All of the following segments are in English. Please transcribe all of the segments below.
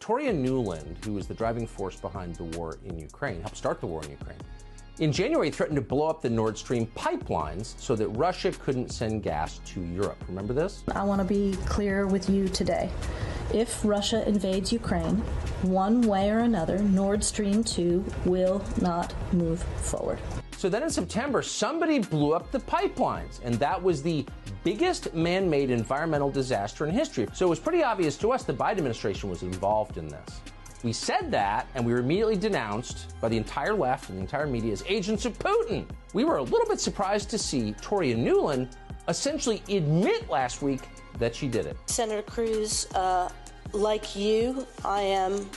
Victoria Nuland, who is the driving force behind the war in Ukraine, helped start the war in Ukraine, in January threatened to blow up the Nord Stream pipelines so that Russia couldn't send gas to Europe. Remember this? I want to be clear with you today. If Russia invades Ukraine, one way or another, Nord Stream 2 will not move forward. So then in September, somebody blew up the pipelines, and that was the biggest man-made environmental disaster in history. So it was pretty obvious to us the Biden administration was involved in this. We said that, and we were immediately denounced by the entire left and the entire media as agents of Putin. We were a little bit surprised to see Victoria Nuland essentially admit last week that she did it. Senator Cruz, like you, I am,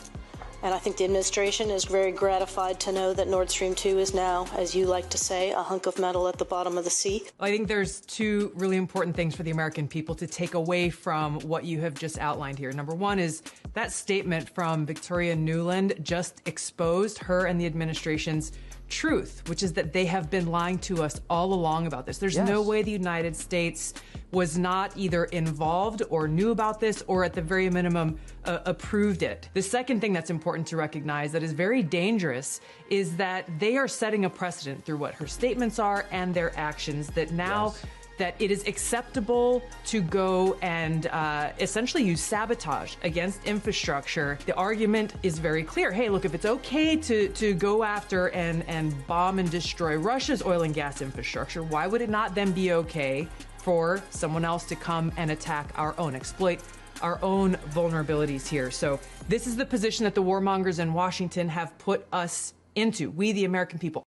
and I think the administration is very gratified to know that Nord Stream 2 is now, as you like to say, a hunk of metal at the bottom of the sea. I think there's two really important things for the American people to take away from what you have just outlined here. Number one is that statement from Victoria Nuland just exposed her and the administration's truth, which is that they have been lying to us all along about this. There's no way the United States was not either involved or knew about this or at the very minimum approved it. The second thing that's important to recognize that is very dangerous is that they are setting a precedent through what her statements are and their actions that now that it is acceptable to go and essentially use sabotage against infrastructure. The argument is very clear. Hey, look, if it's okay to go after and bomb and destroy Russia's oil and gas infrastructure, why would it not then be okay for someone else to come and attack our own, exploit our own vulnerabilities here? So this is the position that the warmongers in Washington have put us into, we the American people.